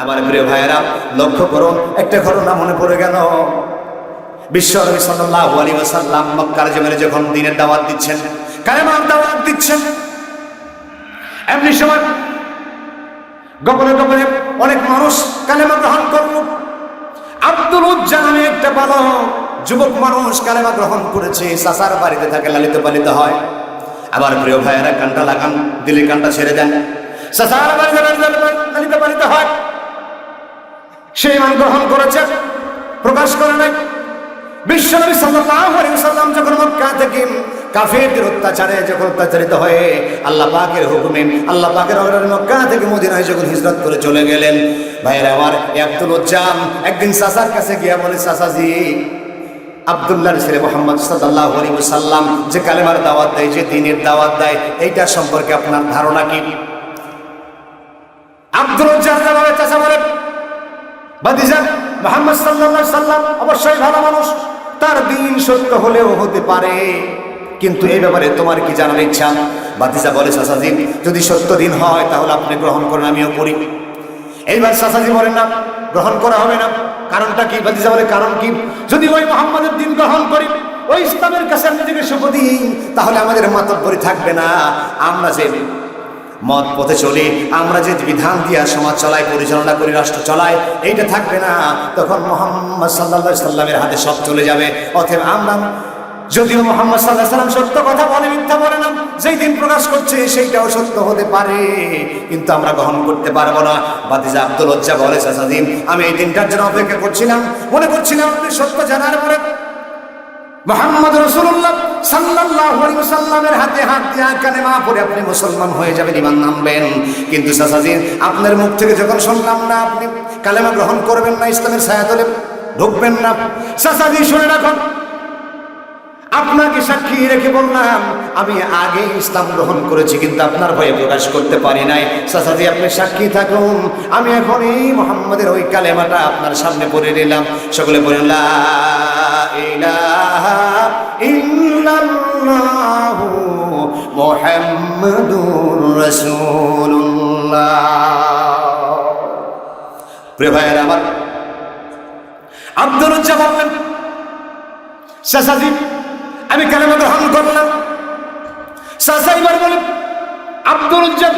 আমার প্রিয় ভাইয়েরা, লক্ষ্য করুন, একটা ঘটনা মনে পড়ে গেল। বিশ্ব নবী সাল্লাল্লাহু আলাইহি ওয়াসাল্লাম মক্কার জমিনে যখন দ্বীনের দাওয়াত দিচ্ছেন, কালেমার দাওয়াত দিচ্ছেন, এমনি সময় গোপনে গোপনে অনেক মানুষ কালেমা গ্রহণ করল। আব্দুল উজ্জা নামে একটা বালক যুবক মানুষ কালেমা গ্রহণ করেছে, চাচার বাড়িতে থাকে, লালিত পালিত হয়। আমার প্রিয় ভাইয়েরা, কানটা লাগান, দিলে কানটা ছেড়ে দেন। চাচার বাড়িতে লালিত পালিত হয়, সে ঈমান গ্রহণ করেছে, প্রকাশ করে নাই। বিশ্বনবী সাল্লাল্লাহু আলাইহি ওয়াসাল্লাম যখন মক্কা থেকে কাফেরদের অত্যাচারে যখন অত্যাচারিত হয়ে আল্লাহ পাকের হুকুমে, আল্লাহ পাকের অর্ডারে মক্কা থেকে মদিনায় যখন হিজরত করে চলে গেলেন, ভাইয়েরা আমার, আব্দুল উজ্জা একদিন চাচার কাছে গিয়া বলে, চাচাজি, আব্দুল্লাহর ছেলে মুহাম্মদ সাল্লাল্লাহু আলাইহি ওয়াসাল্লাম যে কালেমার দাওয়াত দেয়, যে দ্বীনের দাওয়াত দেয়, এইটা সম্পর্কে আপনার ধারণা কি? আব্দুল উজ্জা বলে, চাচা বলে, ভাতিজা, মুহাম্মদ সাল্লাল্লাহু আলাইহি ওয়াসাল্লাম অবশ্যই ভালো মানুষ, তার দ্বীন সত্য হলেও হতে পারে, কিন্তু এই ব্যাপারে তোমার কি জানার ইচ্ছা? ভাতিজা বলে, চাচাজি, যদি সত্য দিন হয় তাহলে আপনি গ্রহণ করেন, আমিও করি। এইবার চাচাজি বলেন, না, গ্রহণ করা হবে না। কারণটা কি? ভাতিজা বলে, কারণ কি? যদি ওই মুহাম্মাদের দ্বীন গ্রহণ করি, ওই ইসলামের কাছে আমি নিজেকে সঁপে দিই, তাহলে আমাদের মাতব্বরি থাকবে না। আমরা যে মত পথে চলি, আমরা যে বিধান দিয়া সমাজ চলাই, পরিচালনা করি, রাষ্ট্র চলাই, এইটা থাকবে না। তখন মুহাম্মদ সাল্লাল্লাহু আলাইহি সাল্লামের হাতে সব চলে যাবে। অতএব আমরা, যদিও মুহাম্মদ সাল্লাল্লাহু আলাইহি সাল্লাম সত্য কথা বলে, মিথ্যা বলে না, যেই দিন প্রকাশ করছে সেইটাও সত্য হতে পারে, কিন্তু আমরা গ্রহণ করতে পারবো না। ভাতিজা আব্দুল উজ্জা বলে, চাচাজি, আমি এই দিনটার জন্য অপেক্ষা করছিলাম, মনে করছিলাম আপনি সত্য জানার পরে মুহাম্মদ রাসূলুল্লাহ সাল্লাল্লাহু আলাইহি ওয়াসাল্লামের হাতে হাত দিয়া কালেমা পড়ে আপনি মুসলমান হয়ে যাবেন, ঈমান আনবেন। কিন্তু চাচাজি, আপনার মুখ থেকে যখন শুনলাম না আপনি কালেমা গ্রহণ করবেন না, ইসলামের ছায়াতলে ঢুকবেন না, চাচাজি শুনে রাখুন, আপনাকে সাক্ষী রেখে বললাম, আমি আগে ইসলাম গ্রহণ করেছি, কিন্তু আপনার ভয়ে প্রকাশ করতে পারি নাই। চাচাজি, আপনি সাক্ষী থাকুন, আমি এখন এই মুহাম্মাদের ওই কালেমাটা আপনার সামনে পড়ে নিলাম। সকলে বলেন, লা ইলাহা ইল্লাল্লাহু মুহাম্মাদুর রাসূলুল্লাহ। প্রিয় ভাইয়েরা আমার, আব্দুল উজ্জা বললেন, চাচাজি, আমি কালেমা গ্রহণ করলাম। চাচা এবার বলে, আব্দুল উজ্জা,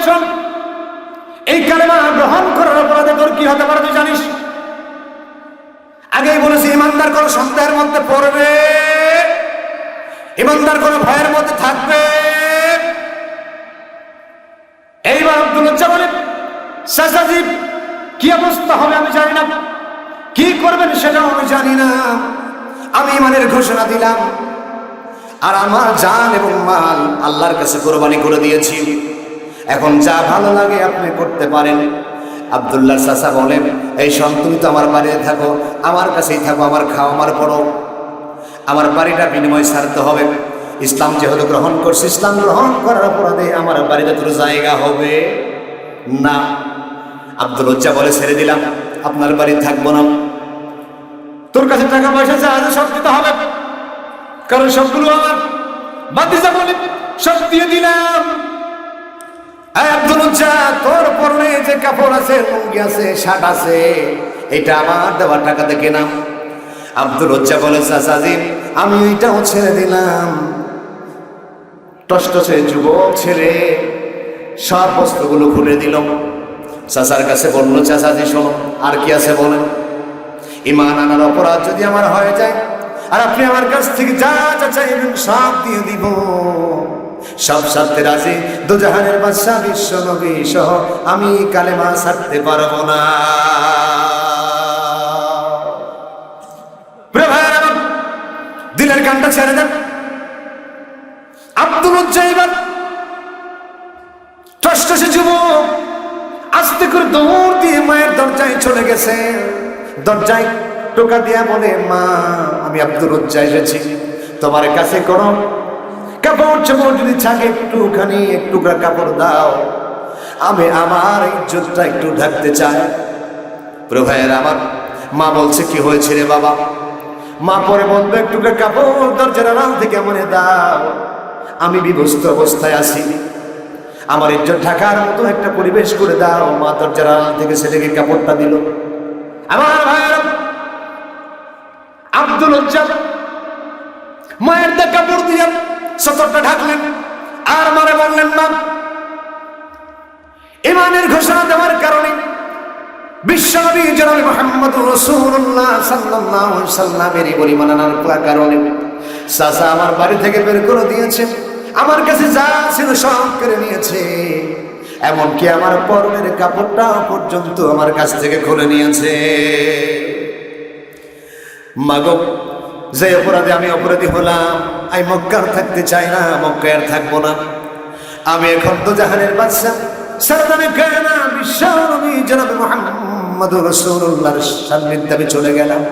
এই কালেমা গ্রহণ করার অপরাধে তোর কি হতে পারে তুই জানিস? আগেই বলেছি, ইমানদার কোন সন্দেহের মধ্যে পড়বে, ইমানদার কোন ভয়ের মধ্যে থাকবে। এইবার আব্দুল উজ্জা বলে, চাচাজি, কি অবস্থা হবে আমি জানি না, কি করবেন সেটাও আমি জানি না, আমি ইমানের ঘোষণা দিলাম, আর আমার জান এবং মাল আল্লাহর কাছে কোরবানি করে দিয়েছি, এখন যা ভালো লাগে আপনি করতে পারেন। আব্দুল্লাহর চাচা বলেন, এই তুমি তো আমার বাড়িতে থাকো, আমার কাছেই থাকো, আমার খাও, আমার পড়ো, আমার বাড়িটা বিনিময় ছাড়তে হবে। ইসলাম যেহেতু গ্রহণ করছি, ইসলাম গ্রহণ করার অপরাধে আমার বাড়িতে তোর জায়গা হবে না। আব্দুল উজ্জা বলে, ছেড়ে দিলাম, আপনার বাড়ি থাকবো না, তোর কাছে টাকা পয়সা যা আছে সব দিতে হবে, কারণ সবগুলো আমার। ভাতিজা বলে, সব দিয়ে দিলাম। আব্দুল উজ্জা, তোর পরনে যে কাপড় আছে, লুঙ্গি আছে, শার্ট আছে, এটা আমার দেওয়ার টাকাতে কেনা। আব্দুল উজ্জা বলে, চাচাজি, আমি এইটাও ছেড়ে দিলাম। টসটসে যুবক ছেড়ে সব বস্ত্রগুলো খুলে দিল। চাচার কাছে বললো, চাচাজি শোনো, আর কি আছে বলেন? ঈমান আনার অপরাধ যদি আমার হয়ে যায়, আর আপনি আমার কাছ থেকে যা যা চাইবেন সব দিয়ে দিব, সব ছাড়তে রাজি, দুজাহানের বাদশা বিশ্ব নবী সহ আমি কালেমা ছাড়তে পারবো না। প্রিয় ভাইয়েরা, দিলের গানটা ছেড়ে দেন। আব্দুল উজ্জা এবার টসটসে যুবক আস্তে করে দৌড় দিয়ে মায়ের দরজায় চলে গেছে। দরজায় টোকা দিয়া বলে, মা, আমি আব্দুল উজ্জা এসেছি, তোমার কাছে কোনো কাপড় চোপড় যদি থাকে একটুখানি, একটু কাপড় দাও, আমি আমার ইজ্জতটা একটু ঢাকতে চাই। প্রিয় ভাইয়েরা আমার, মা বলছে, কি হয়েছে রে বাবা? মা পরে বলবে, একটু কাপড় দরজার আড়াল থেকে মনে দাও, আমি বিভস্ত অবস্থায় আছি, আমার ইজ্জত ঢাকার মতো একটা পরিবেশ করে দাও। মা দরজার আড়াল থেকে ছেলেকে কাপড়টা দিল। আমার ভাইয়েরা, আব্দুল উজ্জা মায়ের দা কাপড় দিয়ে সতরটা ঢাকলেন আর মারে বললেন, মা, ঈমানের ঘোষণা দেওয়ার কারণে বিশ্বনবী জনাব মুহাম্মদ রাসূলুল্লাহ সাল্লাল্লাহু আলাইহি সাল্লামের পরিমাণ আনার কারণে চাচা আমার বাড়ি থেকে বের করে দিয়েছে। আমার কাছে যা ছিল সব কেড়ে নিয়েছে, এমনকি আমার পরনের কাপড়টা পর্যন্ত আমার কাছ থেকে খুলে নিয়েছে। মাগো, যে অপরাধে আমি অপরাধী হলাম, আমি মক্কার থাকতে চাই না, মক্কায় আর থাকবো না। আমি এখন তো জাহানের বাদশা সরদারে কায়না বিশ্বনবী জনাব মুহাম্মদ রাসূলুল্লাহর সান্নিধ্যে আমি চলে গেলাম।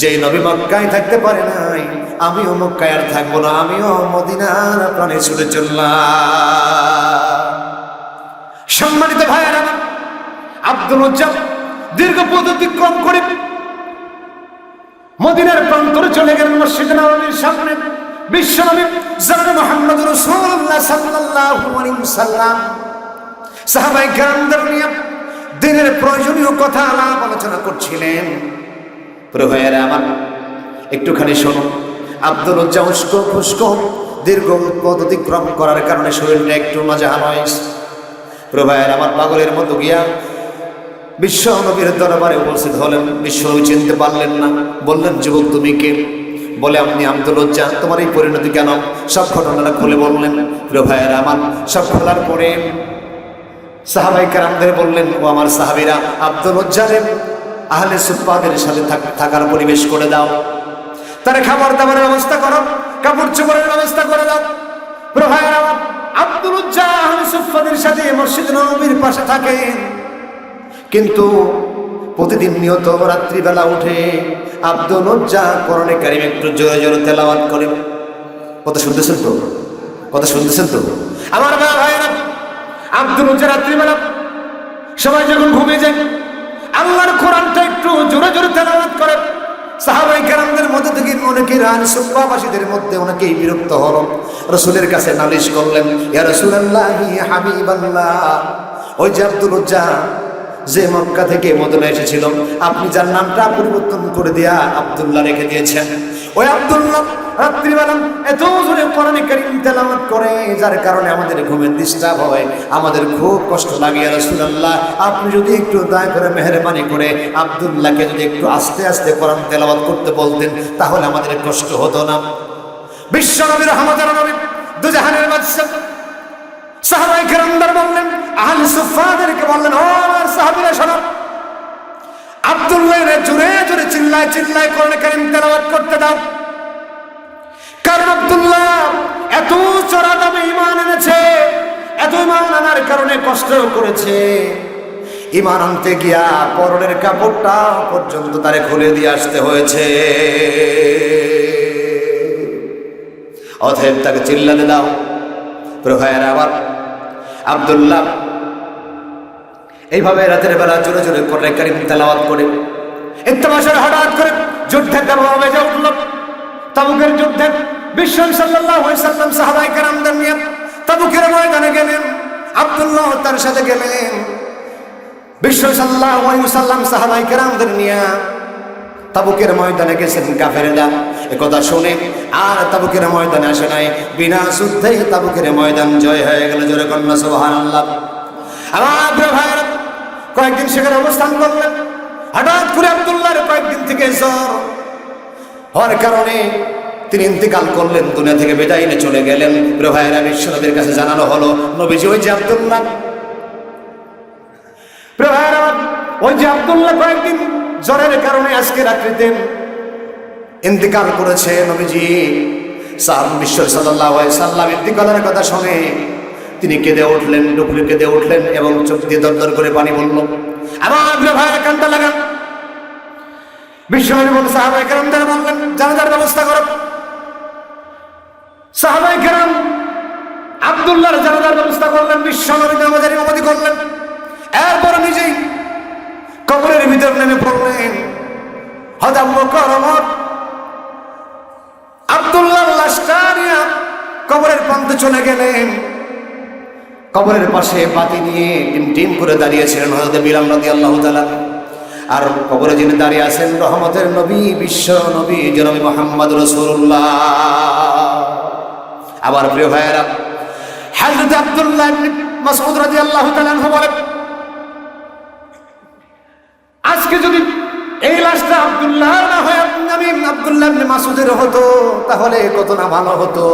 যেই নবী মক্কায় থাকতে পারে নাই, আমিও মক্কায় আর থাকবো না, আমিও মদিনার প্রাণে ছুটে চললাম। সম্মানিত ভাইয়েরা, আব্দুল উজ্জা দীর্ঘ পথ অতিক্রম করে মদিনার প্রান্তরে চলে গেলেন। মসজিদ নববীর সামনে বিশ্বনবী জনাব মুহাম্মদ রাসূলুল্লাহ সাল্লাল্লাহু আলাইহি ওয়াসাল্লাম সাহাবায়ে কেরামদের নিয়ে দিনের প্রয়োজনীয় কথা আলাপ আলোচনা করছিলেন। প্রিয় ভাইয়েরা আমার, একটুখানি শুনুন। আব্দুল উজ্জা উস্কো খুস্কো দীর্ঘ পথ অতিক্রম করার কারণে শরীরটা একটু নাজাহাল হয়েছে। প্রিয় ভাইয়েরা আমার, পাগলের মতো গিয়া বিশ্বনবীর দরবারে উপস্থিত হলেন। বিশ্বনবী চিনতে পারলেন না, বললেন, যুবক তুমি কে? বলে, আপনি আব্দুল উজ্জা, তোমার এই পরিণতি কেন? সব ঘটনাটা খুলে বললেন। প্রিয় ভাইয়েরা আমার, সব খোলার পরে সাহাবায়ে কেরামদের বললেন, ও আমার সাহাবীরা, আব্দুল উজ্জারে আহলে সুফফাদের সাথে থাকার পরিবেশ করে দাও, তার খাবার দাবারের ব্যবস্থা করো, কাপড় চোপড়ের ব্যবস্থা করে দাও। প্রিয় ভাইয়েরা আমার, আব্দুল উজ্জা আহলে সুফফাদের সাথে মসজিদ নববীর পাশে থাকেন, কিন্তু প্রতিদিন নিয়ত রাত্রিবেলা উঠে আব্দুল উজ্জা কোরআনে কারীম একটু জোরে জোরে তেলাওয়াত করে। কথা শুনতেছেন তো? কথা শুনতেছেন তো আমার ভাইয়েরা? আব্দুল উজ্জা রাত্রিবেলা সবাই যখন ঘুমিয়ে যায়, আল্লাহর কোরআনটা একটু জোরে জোরে তেলাওয়াত করে। সাহাবায়ে কেরামদের মধ্যে থেকে অনেকে আহলে সুফফাবাসীদের মধ্যে অনেকেই বিরক্ত হলো, রাসূলের কাছে নালিশ করলেন, ইয়া রাসূলুল্লাহি হাবিবাল্লাহ, ওই যে আব্দুল উজ্জা যে মক্কা থেকে মদিনা এসেছিল, আপনি যার নামটা পরিবর্তন করে দিয়া আব্দুল্লাহ রেখে দিয়েছেন, ওই আব্দুল্লাহ রাত্রিবেলা এত জোরে কোরআনে কারীম তেলাওয়াত করে, যার কারণে আমাদের ঘুমের ডিস্টার্ব হয়, আমাদের খুব কষ্ট লাগে। ইয়া রাসূলুল্লাহ, আপনি যদি একটু দয়া করে মেহেরবানি করে আব্দুল্লাহকে যদি একটু আস্তে আস্তে কোরআন তেলাওয়াত করতে বলতেন, তাহলে আমাদের কষ্ট হতো না। বিশ্বনবী রাহমাতুল নবী দুজাহানের বাদশা সাহাবায়ে কেরামদের বললেন, আহলে সুফফাদেরকে বললেন, ও আমার সাহাবীরা শোনো, আব্দুল্লাহরে জোরে জোরে চিল্লায় চিল্লায় কোরআনে কারীম তেলাওয়াত করতে দাও। কারণ আব্দুল্লাহ এত চড়া দামে ঈমান এনেছে, এত ঈমান আনার কারণে কষ্ট করেছে, ঈমান আনতে গিয়া পরনের কাপড়টা পর্যন্ত তারে খুলে দিয়ে আসতে হয়েছে। অতএব তাকে চিল্লাতে দাও। প্রিয় ভাইয়েরা আবার, আব্দুল্লাহ এইভাবে রাতের বেলা জোরে জোরে কোরআনে কারীম তেলাওয়াত করে একটা মাসের হঠাৎ করে যুদ্ধের দাবাব বেজে উঠল। তাবুকের যুদ্ধে বিশ্ব সাল্লাল্লাহু আলাইহি সাল্লাম সাহাবায়ে কেরামদের নিয়ে তাবুকের ময়দানে গেলেন। আব্দুল্লাহ তার সাথে গেলেন। বিশ্ব সাল্লাল্লাহু আলাইহি সাল্লাম সাহাবায়ে কেরামদের নিয়ে তাবুকের ময়দানে গেছেন। কাফেররা একথা শুনে আর তাবুকের ময়দানে আসে নাই, বিনা যুদ্ধেই তাবুকের ময়দান জয় হয়ে গেল। জোরে কন্যা সুবহানাল্লাহ। আমার ভাইয়েরা কয়েকদিন সেখানে অবস্থান করলেন। হঠাৎ করে আব্দুল্লাহর কয়েকদিন থেকে জ্বর হওয়ার কারণে তিনি ইন্তেকাল করলেন, দুনিয়া থেকে বিদায় নিয়ে চলে গেলেন। প্রিয় ভাইয়েরা, বিশ্বনবীর কাছে জানানো হলো, নবীজি ওই যে আব্দুল্লাহ, প্রিয় ভাইয়েরা ওই যে আব্দুল্লাহ কয়েকদিন জ্বরের কারণে আজকে রাত্রিতে ইন্তেকাল করেছে। নবীজি বিশ্ব সাল্লাল্লাহু আলাইহি সাল্লাম ইন্তেকালের কথা শুনে তিনি কেঁদে উঠলেন, ডুকরে কেঁদে উঠলেন এবং চোখ দিয়ে দরদর করে পানি বলল। আমার প্রিয় ভাইয়েরা কান্না লাগান। বিশ্বনবী বলেন, সাহাবায়ে কেরামদের বললেন, জানাজার ব্যবস্থা করো। সাহাবায়ে কেরাম আব্দুল্লাহর জানাজার ব্যবস্থা করলেন। বিশ্বনবী নামাজের ইমামতি করলেন। এরপর নিজেই কবরের ভিতর নেমে পড়লেন। হযরত বকর ওমর আব্দুল্লাহর লাশটা নিয়ে কবরের প্রান্তে চলে গেলেন। কবরের পাশে বাতি নিয়ে টিম টিম করে দাঁড়িয়েছিলেন হযরত বিলাল রাদিয়াল্লাহু তাআলা। আর কবরে যিনি দাঁড়িয়ে আছেন রহমতের নবী, বিশ্ব নবী জনাবে মুহাম্মদ রাসূলুল্লাহ। আবার প্রিয় ভাইয়েরা, হযরত আব্দুল্লাহ ইবনে মাসউদ রাদিয়াল্লাহু তাআলা আনহু বলেন, আজকে যদি এই লাশটা আব্দুল্লাহ না হয় আমি আব্দুল্লাহ ইবনে মাসউদের হতো তাহলে কত না ভালো হতো।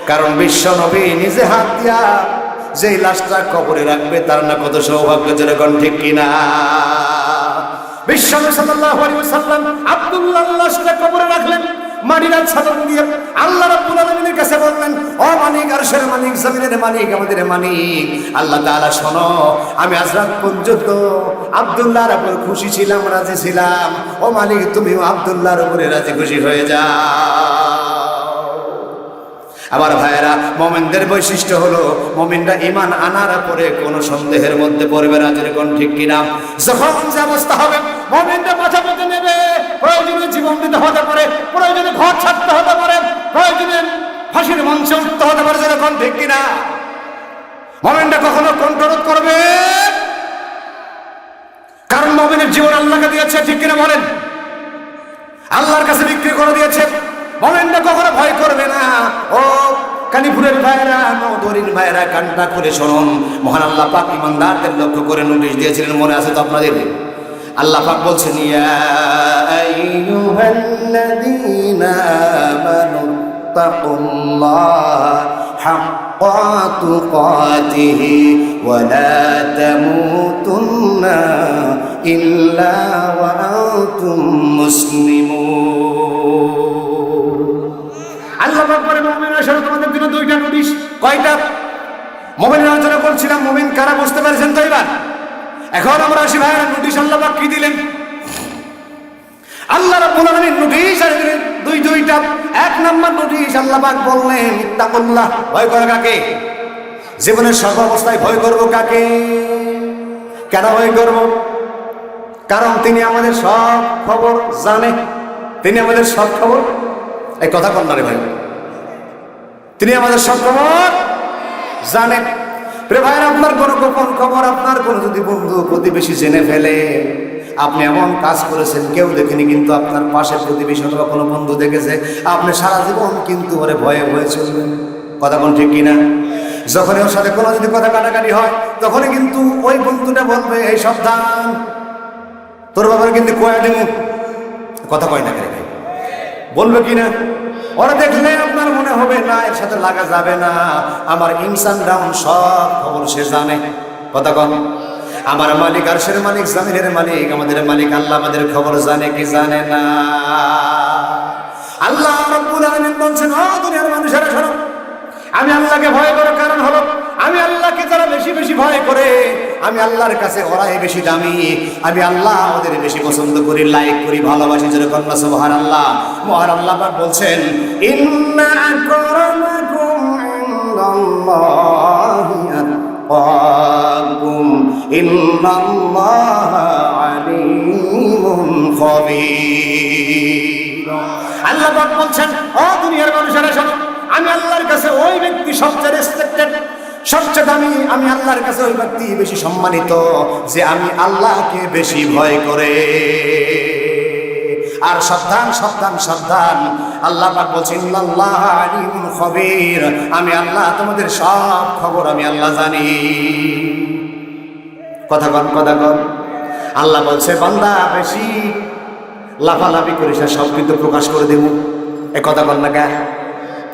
কারণ বিশ্ব নবী নিজে হাত দিয়া যেই লাশটা কবরে রাখবে তার না কত সৌভাগ্য, যেরকম ঠিক কিনা। বিশ্ব নবী সাল্লাল্লাহু আলাইহি ওয়াসাল্লাম আব্দুল্লাহর লাশটা কবরে রাখলেন, মাটির ছাদন দিয়ে আল্লাহ রাব্বুল আলামিনের কাছে বললেন, ও মালিক, আরশের মালিক, জমিনের মালিক, আমাদের মালিক আল্লাহ তাআলা, শোনো, আমি আজ রাত পর্যন্ত আব্দুল্লাহর উপর খুশি ছিলাম, রাজি ছিলাম। ও মালিক, তুমিও আব্দুল্লাহর উপরে রাজি খুশি হয়ে যাও। আমার ভাইয়েরা, মুমিনদের বৈশিষ্ট্য হলো মুমিনরা ঈমান আনার পরে কোনো সন্দেহের মধ্যে পড়বে না, যেরকম ঠিক কিনা। যখন যে অবস্থা হবে মুমিনরা মাথা পেতে নেবে, প্রয়োজনে জীবন দিতে হতে পারে, প্রয়োজনে ঘর ছাড়তে হতে পারে, প্রয়োজনে ফাঁসির মঞ্চে উঠতে হতে পারে, যেরকম ঠিক কিনা। মুমিনরা কখনো কন্ট্রোল করবে, কারণ মুমিনের জীবন আল্লাহকে দিয়েছে, ঠিক কিনা বলেন? আল্লাহর কাছে বিক্রি করে দিয়েছে। মুমিনরা কখনো ভয় করবে না। ও কানিপুরের ভাইরা, নদরির ভাইরা, কান্না করে শুনুন, মহান আল্লাহ পাক ইমানদারদের লক্ষ্য করে নোটিশ দিয়েছিলেন, মনে আছে তো আপনাদের? আল্লাহ পাক বলছেন, ইয়া আইয়ুহাল্লাযীনা আমানু তাকুল্লাহ হাক্কা তুকাতিহি ওয়া লা তামুতুন্না ইল্লা ওয়া আনতুম মুসলিমুন। আল্লাহ পাক বলে, মুমিনরা আসলে তোমাদের জন্য দুইটা নোটিশ। কয়টা? মুমিনের আলোচনা করছিলাম, মুমিন কারা বুঝতে পারছেন তো এবার? এখন আমরা আসি ভাইরা, নোটিশ আল্লাহ পাক কি দিলেন? আল্লাহ রাব্বুল আলামিন নোটিশ আর দিলেন দুইটা। এক নাম্বার নোটিশ আল্লাহ পাক বললেন, ইত্তাকুল্লাহ, ভয় করো কাকে? জীবনের সর্ব অবস্থায় ভয় করব কাকে? কেন ভয় করব? কারণ তিনি আমাদের সব খবর জানে। তিনি আমাদের সব খবর, এই কথা কন না রে ভাই, তিনি আমাদের সব খবর জানেন। প্রিয় ভাইরা, আপনার কোনো গোপন খবর আপনার কোনো যদি বন্ধু প্রতিবেশী জেনে ফেলে, আপনি এমন কাজ করেছেন কেউ দেখেনি, কিন্তু আপনার পাশের প্রতিবেশী অথবা কোনো বন্ধু দেখেছে, আপনি সারা জীবন কিন্তু ওরে ভয়ে ভয়ে চলবেন। কথা কোন ঠিক কিনা? যখনই ওর সাথে কোনো যদি কথা কাটাকাটি হয়, তখনই কিন্তু ওই বন্ধুটা বলবে, এই সাবধান, তোর বাবার কিন্তু কয়া দেবো। কথা কয় না কেন ভাই, বলবে কিনা? ওরা দেখলে আপনার মনে হবে না, এর সাথে লাগা যাবে না, আমার ইনসান ডাউন সব খবর সে জানে। কথা কন, আমার মালিক, আরশের মালিক, জমিনের মালিক, আমাদের মালিক আল্লাহ আমাদের খবর জানে কি জানে না? আল্লাহ রাব্বুল আলামিন বলছেন, ও দুনিয়ার মানুষেরা শোনো, আমি আল্লাহকে ভয় করার কারণ হলো, আমি আল্লাহকে যারা বেশি বেশি ভয় করে, আমি আল্লাহর কাছে ওরাই বেশি দামি, আমি আল্লাহ ওদের বেশি পছন্দ করি, লাইক করি, ভালোবাসি। যেরকম সুবহানাল্লাহ। মহান আল্লাহ পাক বলছেন, ইন্না আকরামাকুম ইনদাল্লাহি আতকাকুম ইন্নাল্লাহা আলিমুন খাবীর। আল্লাহ পাক বলছেন, ও দুনিয়ার মানুষেরা শোনো, আমি আল্লাহর কাছে ওই ব্যক্তি সবচেয়ে রেসপেক্টেড, সবচেয়ে দামি, আমি আল্লাহর কাছে ওই ব্যক্তি বেশি সম্মানিত যে আমি আল্লাহকে বেশি ভয় করে। আর সাবধান সাবধান সাবধান, আল্লাহ পাক বলছেন, ইন্নাল্লাহা আলিমুন খাবীর, আমি আল্লাহ তোমাদের সব খবর আমি আল্লাহ জানি। কথা কন, কথা কন। আল্লাহ বলছে, বান্দা বেশি লাফালাফি করিস না, সব কিন্তু প্রকাশ করে দেব। এ কথা কন না কে?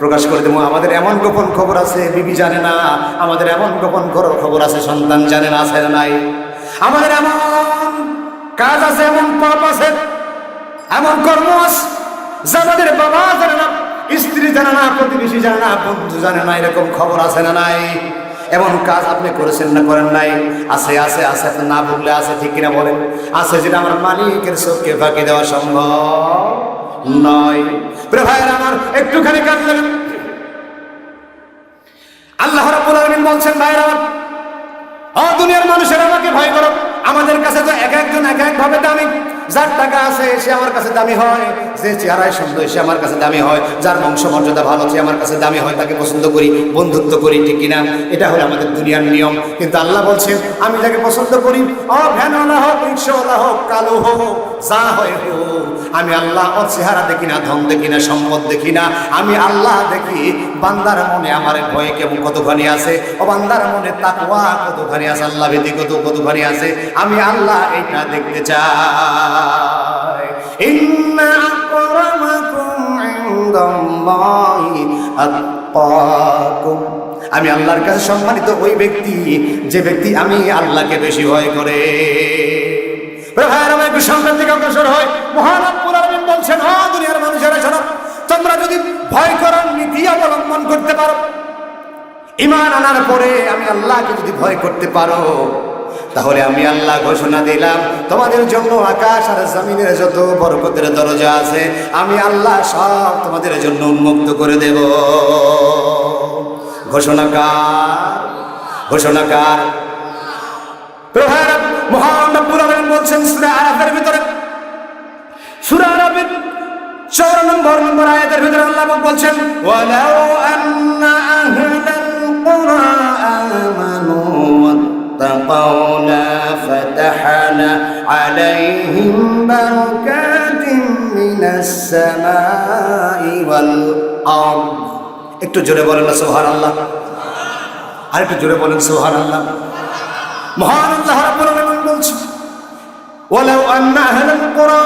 প্রকাশ করে দেবো। আমাদের এমন গোপন খবর আছে বিবি জানে না, আমাদের এমন গোপন খবর আছে সন্তান জানে না, আছে না নাই? আমাদের এমন কাজ আছে, এমন পাপ আছে, এমন কর্ম আছে যা আমাদের বাবা জানে না, স্ত্রী জানে না, প্রতিবেশী জানে না, বন্ধু জানে না, এরকম খবর আছে না নাই? এমন কাজ আপনি করেছেন না করেন নাই? আছে আছে আছে, আপনি না বললে আছে, ঠিক কিনা বলেন? আছে, যেটা আমার মালিকের চোখকে ফাঁকি দেওয়া সম্ভব নয়। প্রিয় ভাইয়েরা আমার, একটুখানি কান দেবেন। আল্লাহ রাব্বুল আলামিন বলছেন, ভাইয়েরা আমার, ও দুনিয়ার মানুষেরা আমাকে ভয় করো। আমাদের কাছে তো এক একজন এক এক ভাবে দামি। যার টাকা আছে সে আমার কাছে দামি হয়, যে চেহারায় সুন্দর সে আমার কাছে দামি হয়, যার বংশ মর্যাদা ভালো সে আমার কাছে দামি হয়, তাকে পছন্দ করি, বন্ধুত্ব করি, ঠিক কিনা? এটা হলো আমাদের দুনিয়ার নিয়ম। কিন্তু আল্লাহ বলছেন আমি যাকে পছন্দ করি, ভ্যানওয়ালা হোক, রিক্সাওয়ালা হোক, কালো হোক, যা হয় হোক, আমি আল্লাহ ওর চেহারা দেখি না, ধন দেখি না, সম্পদ দেখি না, আমি আল্লাহ দেখি বান্দার মনে আমার ভয় কেমন কতখানি আছে, ও বান্দার মনে তাকওয়া কতখানি আছে, আল্লাহ ভীতি কতখানি আছে, আমি আল্লাহ এটা দেখতে চাই। ইন্না আকরামাকুম ইনদাল্লাহি আতকাকুম, আমি আল্লাহর কাছে সম্মানিত ওই ব্যক্তি যে ব্যক্তি আমি আল্লাহকে বেশি ভয় করে। একটু সামনের দিকে অগ্রসর হয়। মহান রব্বুল আলামিন বলছেন, দুনিয়ার মানুষেরা শোনো, তোমরা যদি ভয় করার নীতি অবলম্বন করতে পারো, ঈমান আনার পরে আমি আল্লাহকে যদি ভয় করতে পারো, তাহলে আমি আল্লাহ ঘোষণা দিলাম তোমাদের জন্য আকাশ আর জমিনের যত বরকতের দরজা আছে আমি আল্লাহ সব তোমাদের জন্য উন্মুক্ত করে দেব। ঘোষণাকার মহান রব্বুল আলামিন বলছেন সূরা আরাফের ভিতরে, সূরা আরাফের 54 নম্বর আয়াতের ভিতরে আল্লাহ বলছেন, ওয়ালাউ আন্না আহলাল কুরা আমানু ওয়াত্তাকাউ লা ফাতাহনা আলাইহিম বারাকাতিন মিনাস সামাই ওয়াল আরদ। একটু জোরে বলেন না সুবহানাল্লাহ, আর একটু জোরে বলেন সুবহানাল্লাহ। মহান আল্লাহ রাব্বুল আলামিন বলছেন, ওয়ালাউ আন্না আহলাল কুরা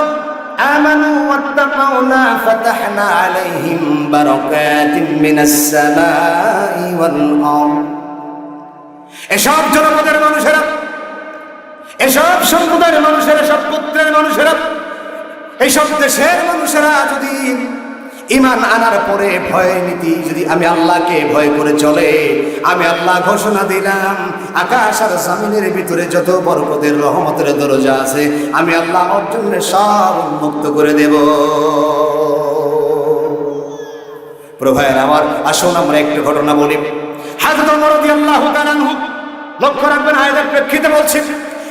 আমানু ওয়াত্তাকাউ লা ফাতাহনা আলাইহিম বারাকাতিন মিনাস সামাই ওয়াল আরদ। এসব জনপদের মানুষেরা, এসব সম্প্রদায়ের মানুষেরা, সব পুত্রের মানুষেরা, এইসব দেশের মানুষেরা যদি ঈমান আনার পরে ভয় নীতি যদি আমি আল্লাহকে ভয় করে চলে, আমি আল্লাহ ঘোষণা দিলাম আকাশ আর জমিনের ভিতরে যত বরকতের রহমতের দরজা আছে আমি আল্লাহ ওর জন্য সব উন্মুক্ত করে দেব। প্রভায়ের আমার, আসুন আমরা একটু ঘটনা বলি। হযরত ওমর রাদিয়াল্লাহু তাআলা আনহু, লক্ষ্য রাখবেন আয়াতের প্রেক্ষিতে বলছি,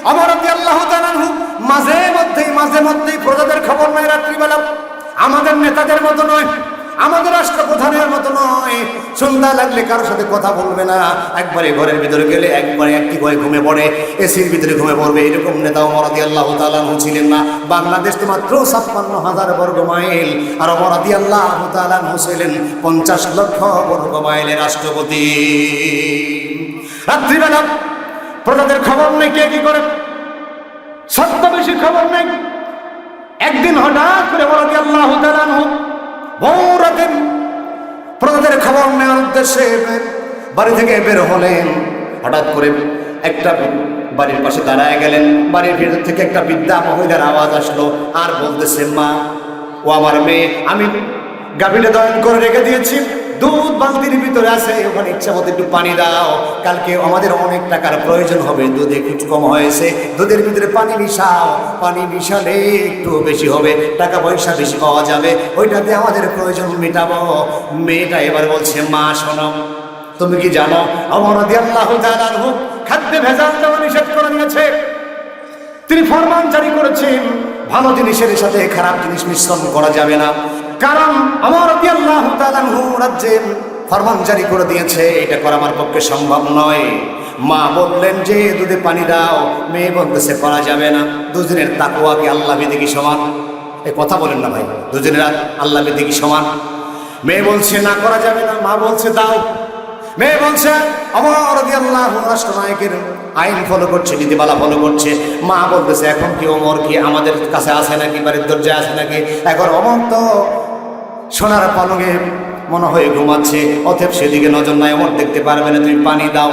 ওমর রাদিয়াল্লাহু তাআলা আনহু মাঝে মধ্যেই প্রজাদের খবর নেয় রাত্রিবেলা। আমাদের নেতাদের মতো নয়, আমাদের রাষ্ট্রপ্রধানের মতো নয়, সন্ধ্যা লাগলে কারোর সাথে কথা বলবে না, একবারে ঘরের ভিতরে গেলে একবারে একটি ঘরে ঘুমে পড়ে, এসির ভিতরে ঘুমে পড়বে, এরকম নেতা ওমর রাদিয়াল্লাহু তাআলা আনহু ছিলেন না। বাংলাদেশ তো মাত্র 56,000 বর্গ মাইল, আর ওমর রাদিয়াল্লাহু তাআলা আনহু ছিলেন 50 লক্ষ বর্গ মাইলের রাষ্ট্রপতি। রাত্রিবেলা প্রজাদের খবর নেই কে কি করে, ছদ্মবেশীর খবর নেই। একদিন হঠাৎ করে ওমর রাদিয়াল্লাহু তাআলা আনহু ভোর রাতে প্রজাদের খবর নেওয়ার উদ্দেশ্যে বাড়ি থেকে বের হলেন। হঠাৎ করে একটা বাড়ির পাশে দাঁড়ায় গেলেন। বাড়ির ভিতর থেকে একটা বৃদ্ধা মহিলার আওয়াজ আসলো, আর বলতেছে, মা, ও আমার মেয়ে, আমি গাভীটা দহন করে রেখে দিয়েছি, দুধ বালতির ভিতরে আছে, ওখানে ইচ্ছা মতো একটু পানি দাও, কালকে আমাদের অনেক টাকার প্রয়োজন হবে, দুধ একটু কম হয়েছে, দুধের ভিতরে পানি মিশাও, পানি মিশালে একটু বেশি হবে, টাকা পয়সা বেশি পাওয়া যাবে, ওইটাতে আমাদের প্রয়োজন মেটাবো। মেয়েটা এবার বলছে, মা শোনো, তুমি কি জানো ওমর রাদিয়াল্লাহু তাআলা আনহু খাদ্যে ভেজাল দেওয়া নিষেধ করে দিয়েছে। তিনি ফরমান জারি করেছেন ভালো জিনিসের সাথে খারাপ জিনিস মিশ্রণ করা যাবে না, কারণ ওমর রাদিয়াল্লাহু তাআলা আনহু রাজ্যে ফরমান জারি করে দিয়েছে, এটা করা আমার পক্ষে সম্ভব নয়। মা বললেন যে দুধে পানি দাও, মেয়ে বলতেছে করা যাবে না। দুজনের তাকওয়া কি আল্লাহ ভীতি কি সমান? এই কথা বলেন না ভাই, দুজনের আল্লাহ ভীতি কি সমান? মেয়ে বলছে না করা যাবে না, মা বলছে দাও। মেয়ে বলছে ওমর রাদিয়াল্লাহু রাষ্ট্রনায়কের আইন ফলো করছে, নীতিমালা ফলো করছে। মা বলতেছে এখন কি ওমর কি আমাদের কাছে আসে নাকি, বাড়ির দরজায় আসে নাকি? এখন ওমর তো সোনার পলকে মনে হয় ঘুমাচ্ছে, অতএব সেদিকে নজর নাই, ওমর দেখতে পারবে না, তুমি পানি দাও।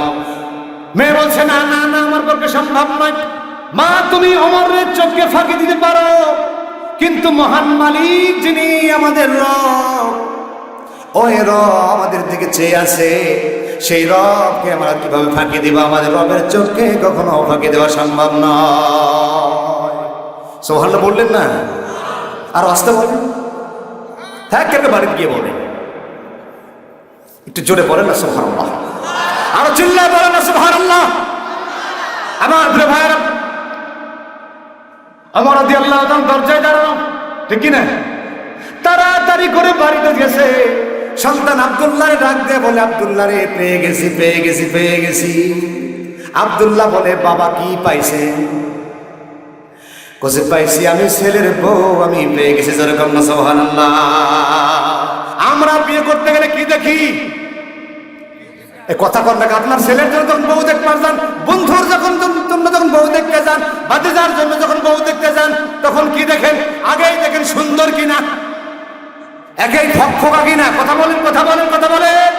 মেয়ে বলছে না না না, আমার পক্ষে সম্ভব নয়। মা, তুমি ওমরের চোখকে ফাঁকি দিতে পারো, কিন্তু মহান মালিক যিনি আমাদের রব, ওই রব আমাদের দিকে চেয়ে আছে, সেই রবকে আমরা কিভাবে ফাঁকি দিব? আমাদের রবের চোখকে কখনো ফাঁকি দেওয়া সম্ভব নয়। সুবহানাল্লাহ বললেন না? আর আসতে বলেন, হ্যাঁ, কেন বাড়িতে গিয়ে বলেন, একটু জোরে বলেন না সুবহানাল্লাহ, আরো চিল্লায় বলেন না সুবহানাল্লাহ। আমার প্রিয় ভাইরা, ওমর রাদিয়াল্লাহু তাআলা দরজায় দাঁড়ানো, ঠিক কি না? তাড়াতাড়ি করে বাড়িতে গেছে, সন্তান আব্দুল্লাহরে ডাক দিয়ে বলে, আব্দুল্লাহ রে, পেয়ে গেছি পেয়ে গেছি পেয়ে গেছি। আব্দুল্লাহ বলে, বাবা কি পাইছেন? কোসে পাইছি আমি ছেলের বউ, আমি পেয়ে গেছি। যেরকম না সুবহানাল্লাহ। আমরা বিয়ে করতে গেলে কি দেখি? কথা কর না, আপনার ছেলের জন্য যখন বউ দেখতে যান, বন্ধুর জন্য যখন বউ দেখতে যান, ভাতিজার জন্য যখন বউ দেখতে যান, তখন কি দেখেন? আগেই দেখেন সুন্দর কিনা, একেই ফকফকা কিনা। কথা বলেন কথা বলেন কথা বলেন।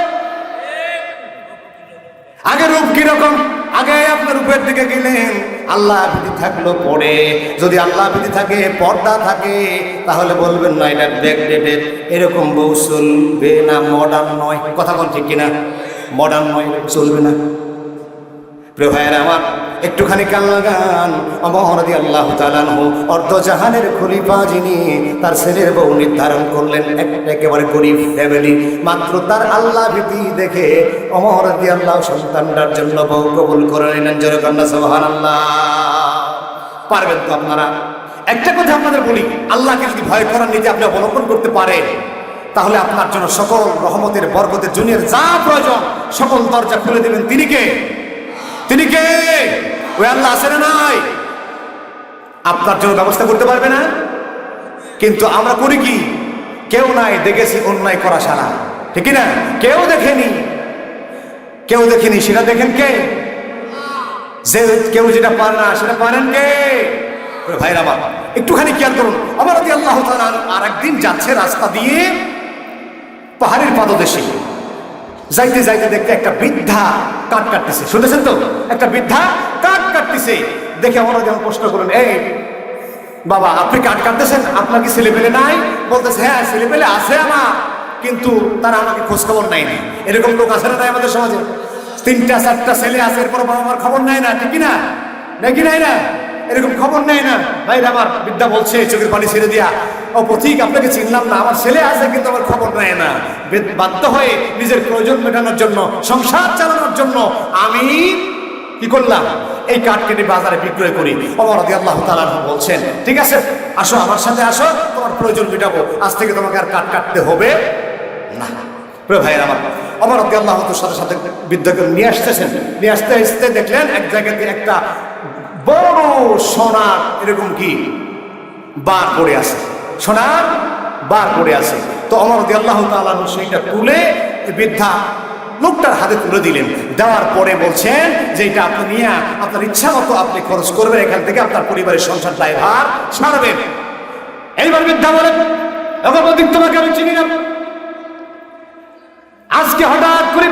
আগে রূপ কিরকম? আগে আপনার রূপের দিকে গেলেন, আল্লাহ ভীতি থাকলো পরে। যদি আল্লাহ ভীতি থাকে, পর্দা থাকে, তাহলে বলবেন না এটা ব্যাকডেটেড, এরকম বউ চলবে না, মডার্ন নয়। কথা বল ঠিক কিনা? মডার্ন নয়, চলবে না। প্রিয় ভাইয়েরা আমার, একটুখানি কান লাগান। ওমর রাদিয়াল্লাহু তাআলা আনহু অর্ধজাহানের খলিফা, যিনি তার ছেলের বউ নির্ধারণ করলেন একেবারে গরিব ফ্যামিলি, মাত্র তার আল্লাহ ভীতি দেখে ওমর রাদিয়াল্লাহু সন্তানটার জন্য বউ কবুল করে নিলেন। জোরে কন্যা সুবহানাল্লাহ। পারবেন তো আপনারা? একটা কথা আপনাদের বলি, আল্লাহকে যদি ভয় করার নীতি আপনি অবলম্বন করতে পারেন, তাহলে আপনার জন্য সকল রহমতের বরকতের দুনিয়ার যা প্রয়োজন সকল দরজা খুলে দেবেন। তিনি কে? তিনি কে? ওই আল্লাহ আছে না নাই? আপনার জন্য ব্যবস্থা করতে পারবে না? কিন্তু আমরা করি কি? কেউ নাই, দেখেছি অন্যায় করা সারা, ঠিক না? কেউ দেখেনি, কেউ দেখেনি, সেটা দেখেন কে? যে কেউ যেটা পারে না সেটা পারেন কে? ভাইরা বাবা, একটুখানি খেয়াল করুন। ওমর রাদিয়াল্লাহু তাআলা আর একদিন যাচ্ছে রাস্তা দিয়ে, পাহাড়ের পাদদেশে যাইতে যাইতে দেখতে একটা বৃদ্ধা কাঠ কাটতেছে। শুনেছেন তো? একটা বৃদ্ধা কাঠ কাটতেছে দেখে আমরা যেমন প্রশ্ন করলেন, এই বাবা, আপনি কাঠ কাটতেছেন, আপনার কি ছেলে পেলে নাই? বলতেছে, হ্যাঁ ছেলে পেলে আছে আমার, কিন্তু তারা আমাকে খোঁজ খবর নেয়নি। এরকম লোক আছে না তাই আমাদের সমাজে? 3টা 4টা ছেলে আছে, এরপর বাবা মার খবর নেয় না, ঠিক না? নাকি নাই না? এরকম খবর নেয় না। ভাই আমার বৃদ্ধা বলছে চোখের পানি ছেড়ে দিয়া, ও পথিক আপনাকে চিনলাম না, আমার ছেলে আছে কিন্তু আমার খবর নেয় না। বাধ্য হয়ে নিজের প্রয়োজন মেটানোর জন্য, সংসার চালানোর জন্য আমি কি করলাম? এই কাঠ কেটে বাজারে বিক্রয় করি। ওমর রাদিয়াল্লাহু তাআলা বলছেন, ঠিক আছে আসো, আমার সাথে আসো, তোমার প্রয়োজন মেটাবো, আজ থেকে তোমাকে আর কাঠ কাটতে হবে না। প্রিয় ভাইয়ের আমার, ওমর রাদিয়াল্লাহু তাআলার সাথে সাথে বৃদ্ধকে নিয়ে আসতেছেন। নিয়ে আসতে আসতে দেখলেন এক জায়গাতে একটা বড় সোনার এরকম কি বার পড়ে আছে, সোনার বার পড়ে আছে। তো ওমর রাদিয়াল্লাহু তাআলা সেইটা তুলে বৃদ্ধা লোকটার হাতে তুলে দিলেন। দেওয়ার পরে বলছেন যে এটা আপনি নিয়ে আপনার ইচ্ছা মতো আপনি খরচ করবেন, এখান থেকে আপনার পরিবারের সংসার দায়ভার সারবেন। এইবার বৃদ্ধা বলেন, তোমাকে আমি চিনি না, আজকে হঠাৎ করে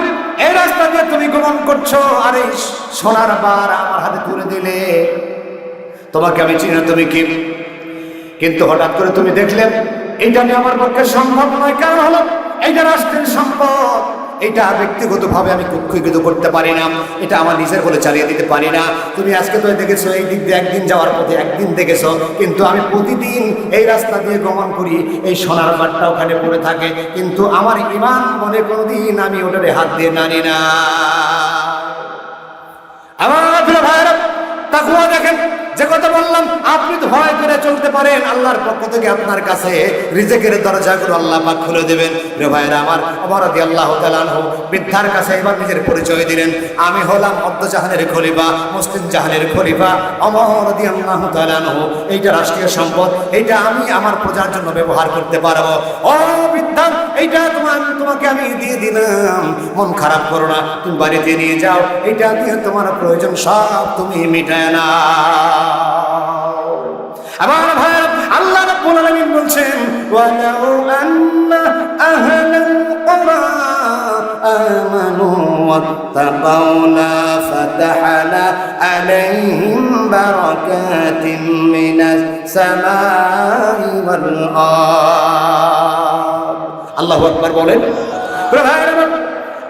এই রাস্তা দিয়ে তুমি গমন করছো, আর এই সোনার বার আমার হাতে তুলে দিলে, তোমাকে আমি চিনি না, তুমি কি? কিন্তু হঠাৎ করে তুমি দেখলে এটা নিয়ে আমার পক্ষে সম্ভব নয়। কারণ হলো এইটা রাষ্ট্রের সম্পদ, এটা ব্যক্তিগতভাবে আমি কুক্ষিগত করতে পারি না, এটা আমার নিজের বলে চালিয়ে দিতে পারি না। তুমি আজকে তো দেখেছো এই দিক দিয়ে একদিন যাওয়ার পথে একদিন দেখেছো, কিন্তু আমি প্রতিদিন এই রাস্তা দিয়ে গমন করি, এই সোনার বারটা ওখানে পড়ে থাকে, কিন্তু আমার ঈমান মনে কোনোদিন আমি ওটারে হাত দিয়ে নাড়ি না। আমার ভাইরা তাকওয়া দেখেন, যে কথা বললাম, আপনি তো ভয় করে চলতে পারেন, আল্লাহর পক্ষ থেকে আপনার কাছে রিজিকের দরজাগুলো আল্লাহ পাক খুলে দেবেন। রে ভাইরা আমার, ওমর রাদিয়াল্লাহু তাআলা আনহু বৃদ্ধার কাছে এবার নিজের পরিচয় দিলেন, আমি হলাম অর্ধজাহানের খলিফা, মুসলিম জাহানের খলিফা ওমর রাদিয়াল্লাহু তাআলা আনহু। এইটা রাষ্ট্রীয় সম্পদ, এইটা আমি আমার প্রজার জন্য ব্যবহার করতে পারবো। ও বৃদ্ধা, এইটা তোমাকে আমি দিয়ে দিলাম, মন খারাপ করো না, তুমি বাড়িতে নিয়ে যাও, এইটা দিয়ে তোমার প্রয়োজন সব তুমি মিটায় না। আমার ভাই, আল্লাহ রাব্বুল আলামিন বলছেন, ওয়ালাউ আন্না আহলাল কুরা আমানু ওয়াত্তাকাউ লা ফাতাহনা আলাইহিম বারাকাতিন মিনাস সামাই ওয়াল আরদ। আল্লাহু আকবার বলেন।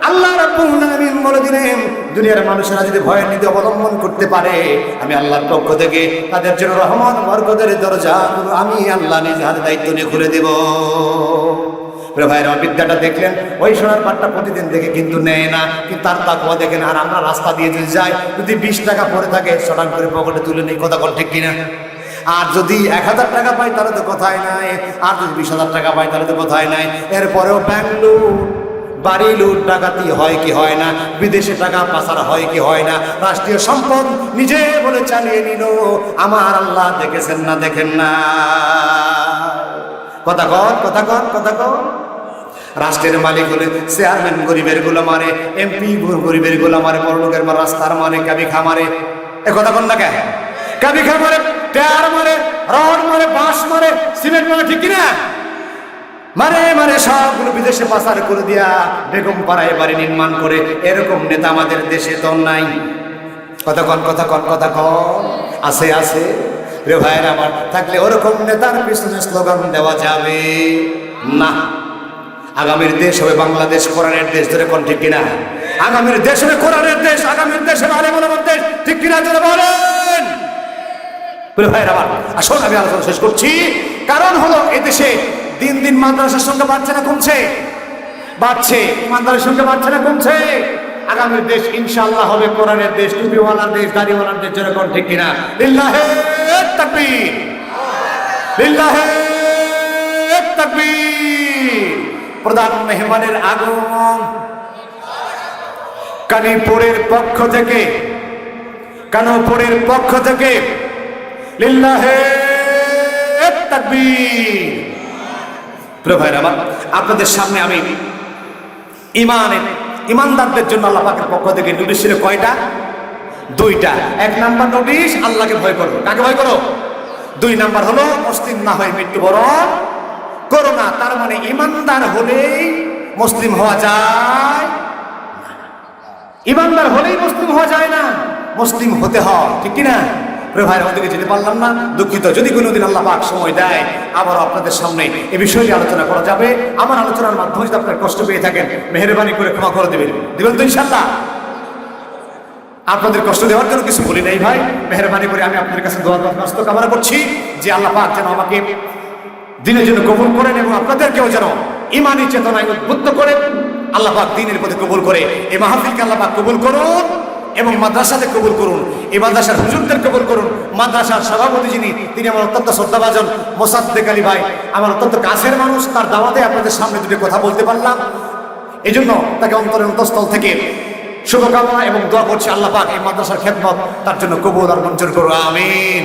আল্লাহ রাব্বুল আলামিন বলে দিলেন, দুনিয়ার মানুষেরা যদি ভয়ের নীতি অবলম্বন করতে পারে, আমি আল্লাহর পক্ষ থেকে তাদের জন্য রহমত বরকতের দরজাগুলো আমি আল্লাহ নিজে হাতে দায়িত্ব নিয়ে খুলে দেব। ভাইরা, বিদ্যাটা দেখলেন, ওই সোনার পাটটা প্রতিদিন দেখে কিন্তু নেয় না, কিন্তু তার তাকওয়া দেখেন। আর আমরা রাস্তা দিয়ে যদি যাই, যদি 20 টাকা পড়ে থাকে, শটাং করে পকেটে তুলে নেই। কথা বল ঠিক কিনা? আর যদি 1000 টাকা পাই তাহলে তো কথাই নাই, আর যদি 20,000 টাকা পাই তাহলে তো কথাই নাই। এরপরেও ব্যাংক লুট, বাড়ি লুট ডাকাতি হয় কি হয় না, বিদেশে টাকা পাচার হয় কি হয় না, রাষ্ট্রীয় সম্পদ নিজে বলে চালিয়ে নিল। আমার আল্লাহ দেখেছেন না দেখেন না? কথা কর, কথা কর, কথা কর। রাষ্ট্রের মালিক হলে চেয়ারম্যান গরিবের গুলো মারে, এমপি গরিবের গুলো মারে, বড় লোকের মারে, রাস্তার মারে, কাবি খা মারে। এ কথা কন না কেন? কাবি খা মারে, টায়ার মারে, রড মারে, বাঁশ মারে, সিমেন্ট মারে, ঠিক কিনা? মারে মারে সবগুলো বিদেশে পাচার করে দিয়া বেগম পাড়ায় বাড়ি নির্মাণ করে। এরকম নেতা আমাদের দেশে তো নাই। কথা কন, কথা কন, কথা কন। আছে আছে রে ভাইয়ের আমার, থাকলে ওরকম নেতার পিছনে স্লোগান দেওয়া যাবে না। আগামীর দেশ হবে বাংলাদেশ, কোরআনের দেশ, ধরে কোন ঠিক কিনা? আগামীর দেশ হবে কোরআনের দেশ, আগামীর দেশ হবে আলেম ওলামার দেশ, ঠিক কিনা জোরে বলেন। ভাইয়ের আমার আসুন আমি আলোচনা শেষ করছি। কারণ হলো এদেশে দিন দিন মাদ্রাসার সংখ্যা বাড়ছে না কমছে? বাড়ছে। ইমানদারের সংখ্যা বাড়ছে না কমছে? আগামীর দেশ ইনশাআল্লাহ হবে কোরআনের দেশ, টুপিওয়ালার দেশ, দাড়িওয়ালার দেশ, জোরে কোন ঠিক কিনা? লিল্লাহে তাকবীর, লিল্লাহে তাকবীর। প্রধান মেহমানের আগমন কানীপুরের পক্ষ থেকে, কানুপুরের পক্ষ থেকে লিল্লাহে তাকবীর। প্রিয় ভাইরা আমার, আপনাদের সামনে আমি ইমানদারদের জন্য আল্লাহ পাকের পক্ষ থেকে নোটিশ ছিল কয়টা? 2টা। 1 নাম্বার নোটিশ, আল্লাহকে ভয় করো। কাকে ভয় করো? 2 নাম্বার হলো মুসলিম না হয়ে মৃত্যুবরণ করো না। তার মানে ইমানদার হলেই মুসলিম হওয়া যায়, ইমানদার হলেই মুসলিম হওয়া যায় না, মুসলিম হতে হয়, ঠিক কিনা? প্রিয় ভাইরা, ওদিকে যেতে পারলাম না, দুঃখিত। যদি কোনোদিন আল্লাহ পাক সময় দেয় আবার আপনাদের সামনে এ বিষয়ে আলোচনা করা যাবে। আমার আলোচনার মাধ্যমে যদি আপনার কষ্ট পেয়ে থাকেন, মেহেরবানি করে ক্ষমা করে দেবেন, দিবেন তো ইনশাআল্লাহ? আপনাদের কষ্ট দেওয়ার জন্য কিছু বলি নাই ভাই, মেহেরবানি করে আমি আপনাদের কাছে দোয়া দরখাস্ত কামনা করছি যে আল্লাহ পাক যেন আমাকে দিনের জন্য কবুল করেন এবং আপনাদেরকেও যেন ইমানি চেতনায় উদ্বুদ্ধ করেন। আল্লাহ পাক দ্বীনের প্রতি কবুল করে এই মাহফিলকে আল্লাহ পাক কবুল করুন এবং মাদ্রাসাতে কবুল করুন, এই মাদ্রাসার হুজুরদের কবুল করুন। মাদ্রাসার সভাপতি যিনি, তিনি আমার অত্যন্ত শ্রদ্ধাভাজন মোসাদ্দেক আলী ভাই, আমার অত্যন্ত কাছের মানুষ। তার দাওয়াতে আপনাদের সামনে দুটো কথা বলতে পারলাম, এই জন্য তাকে অন্তরের অন্তঃস্থল থেকে শুভকামনা এবং দোয়া করছি আল্লাহ পাক এই মাদ্রাসার খেদমত তার জন্য কবুল আর মঞ্জুর করুন, আমিন।